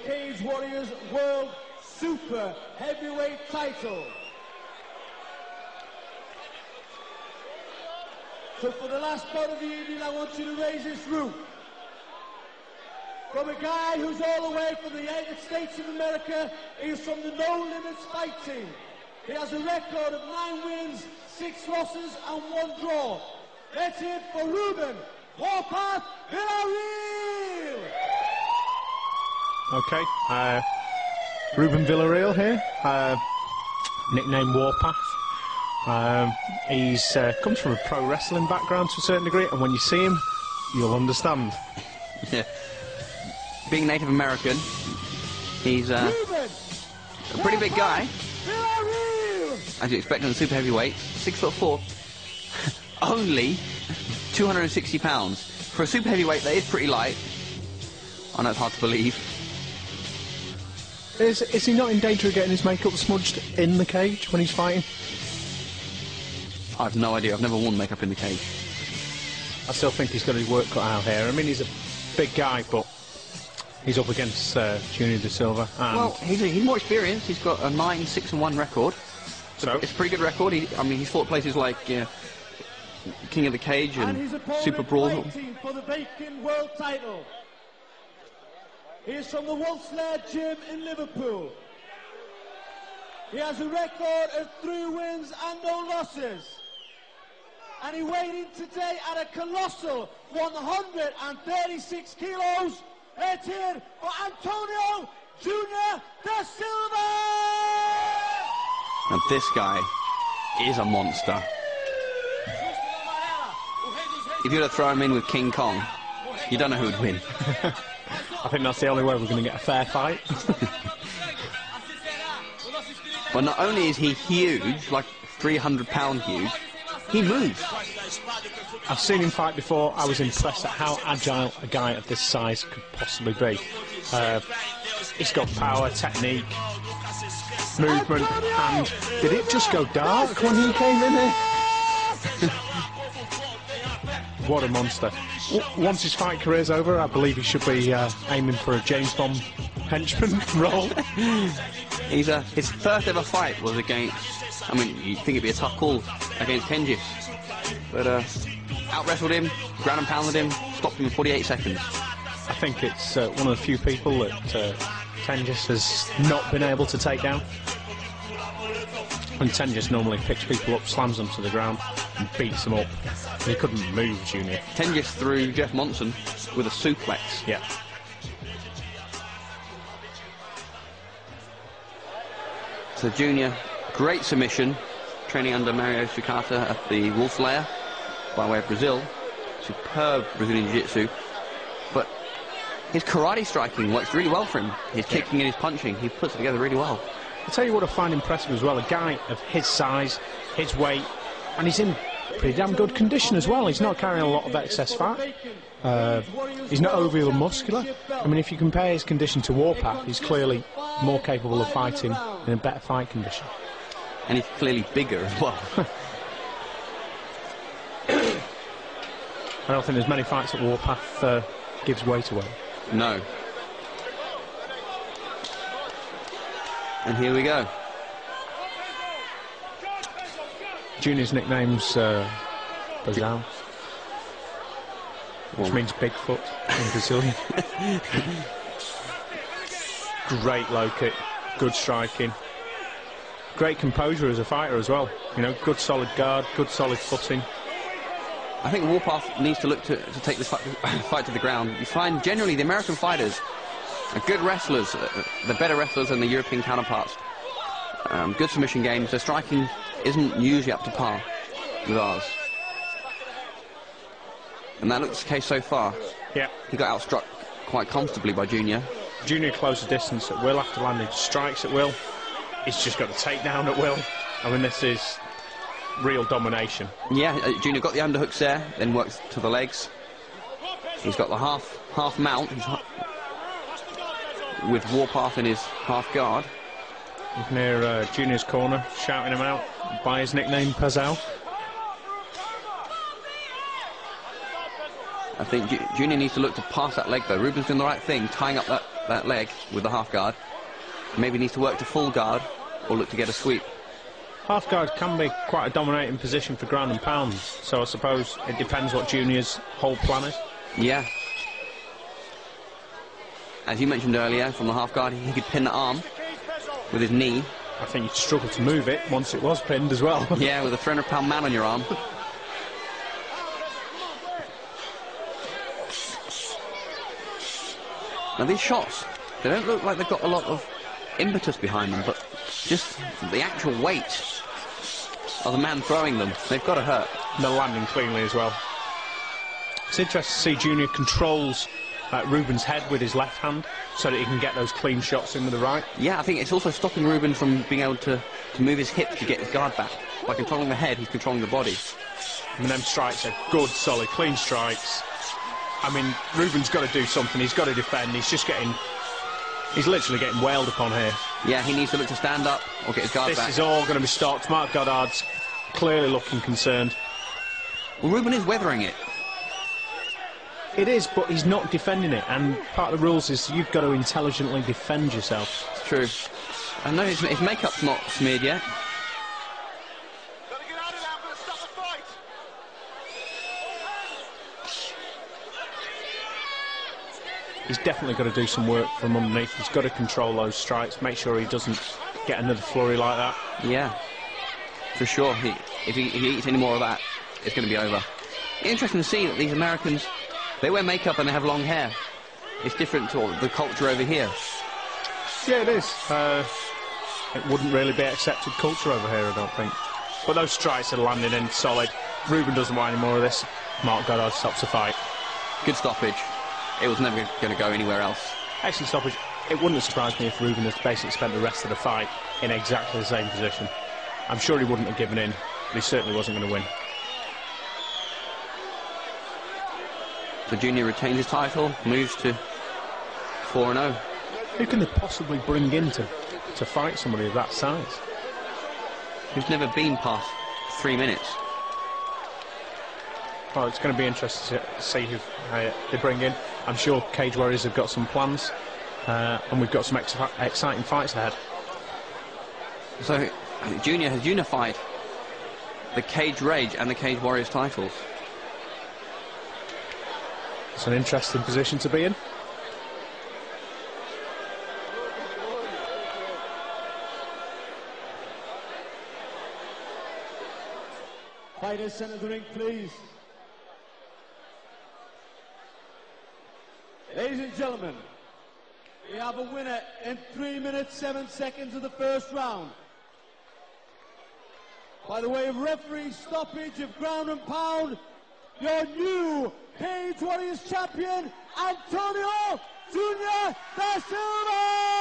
Cage Warriors World Super Heavyweight title. So for the last part of the evening, I want you to raise this roof. From a guy who's all the way from the United States of America, he's from the No Limits Fight Team. He has a record of 9 wins, 6 losses and 1 draw. Let's hear it for Ruben Villarial. Okay, Ruben Villarial here, nickname Warpath. He's comes from a pro wrestling background to a certain degree, and when you see him, you'll understand. Yeah. Being Native American, he's a pretty big guy, as you expect in the super heavyweight. 6'4", only 260 pounds. For a super heavyweight, that is pretty light. I know it's hard to believe. Is he not in danger of getting his makeup smudged in the cage when he's fighting? I have no idea. I've never worn makeup in the cage. I still think he's got his work cut out here. I mean, he's a big guy, but he's up against Junior de Silva. And well, he's more experienced. He's got a 9-6-1 record. So it's a pretty good record. I mean, he's fought places like King of the Cage and Super Brawl. For the vacant world title. He is from the Wolfslayer Gym in Liverpool. He has a record of 3 wins and no losses. And he weighed in today at a colossal 136 kilos. Let's hear for Antonio Junior de Silva! And this guy is a monster. If you were to throw him in with King Kong, you don't know who'd win. I think that's the only way we're going to get a fair fight. But not only is he huge, like 300-pound huge, he moves. I've seen him fight before. I was impressed at how agile a guy of this size could possibly be. He's got power, technique, movement, and did it just go dark when he came in here? What a monster. Once his fight career's over, I believe he should be aiming for a James Bond henchman role. His first ever fight was against, I mean, you'd think it'd be a tough call against Tengis, but out-wrestled him, ground and pounded him, stopped him in 48 seconds. I think it's one of the few people that Tengis has not been able to take down. And Tengis normally picks people up, slams them to the ground, and beats them up. And he couldn't move, Junior. Tengis threw Jeff Monson with a suplex. Yeah. So Junior, great submission, training under Mario Sukata at the Wolfslayer by way of Brazil. Superb Brazilian Jiu-Jitsu. But his karate striking works really well for him. His kicking and his punching, he puts it together really well. I'll tell you what I find impressive as well, a guy of his size, his weight, and he's in pretty damn good condition as well. He's not carrying a lot of excess fat. He's not overly muscular. I mean, if you compare his condition to Warpath, he's clearly more capable of fighting in a better fight condition. And he's clearly bigger as well. I don't think there's many fights that Warpath gives weight away. No. And here we go. Junior's nickname's Bazal, which means Bigfoot in Brazilian. Great low kick, good striking, great composure as a fighter as well. You know, good solid guard, good solid footing. I think Warpath needs to look to take this fight to the ground. You find generally the American fighters are good wrestlers, they're better wrestlers than the European counterparts. Good submission games. Their striking isn't usually up to par with ours. And that looks the case so far. Yeah. He got outstruck quite comfortably by Junior. Junior closed the distance at will after landing strikes at will. He's just got the takedown at will. I mean, this is real domination. Yeah, Junior got the underhooks there, then works to the legs. He's got the half mount. He's with Warpath in his half guard. You can hear Junior's corner shouting him out by his nickname, Pazal. I think Junior needs to look to pass that leg though. Ruben's doing the right thing, tying up that that leg with the half guard. Maybe needs to work to full guard or look to get a sweep. Half guard can be quite a dominating position for ground and pound, so I suppose it depends what Junior's whole plan is. Yeah. As you mentioned earlier, from the half guard, he could pin the arm with his knee. I think you'd struggle to move it once it was pinned as well. Yeah, with a 300-pound man on your arm. Now these shots, they don't look like they've got a lot of impetus behind them, but just the actual weight of the man throwing them, they've got to hurt. And they're landing cleanly as well. It's interesting to see Junior controls Ruben's head with his left hand so that he can get those clean shots in with the right. Yeah, I think it's also stopping Ruben from being able to move his hips to get his guard back. By controlling the head, he's controlling the body. I mean, them strikes are good, solid, clean strikes. I mean, Ruben's got to do something. He's got to defend. He's literally getting wailed upon here. Yeah, he needs to look to stand up or get his guard back. This is all going to be stopped. Mark Goddard's clearly looking concerned. Well, Ruben is weathering it. It is, but he's not defending it, and part of the rules is you've got to intelligently defend yourself. It's true. I know his makeup's not smeared yet. He's definitely got to do some work from underneath. He's got to control those strikes, make sure he doesn't get another flurry like that. Yeah, for sure. If he eats any more of that, it's going to be over. Interesting to see that these Americans, they wear makeup and they have long hair. It's different to the culture over here. Yeah, it is. It wouldn't really be accepted culture over here, I don't think. But those strikes are landing in solid. Ruben doesn't want any more of this. Mark Goddard stops the fight. Good stoppage. It was never going to go anywhere else. Excellent stoppage. It wouldn't have surprised me if Ruben had basically spent the rest of the fight in exactly the same position. I'm sure he wouldn't have given in, but he certainly wasn't going to win. So Junior retains his title, moves to 4-0. Who can they possibly bring in to fight somebody of that size? Who's never been past 3 minutes. Well, it's going to be interesting to see who they bring in. I'm sure Cage Warriors have got some plans, and we've got some exciting fights ahead. So Junior has unified the Cage Rage and the Cage Warriors titles. It's an interesting position to be in. Fighters, centre the ring, please. Ladies and gentlemen, we have a winner in 3 minutes 7 seconds of the first round. By the way of referee stoppage of ground and pound, your new Cage Warriors champion, Antonio Junior da Silva!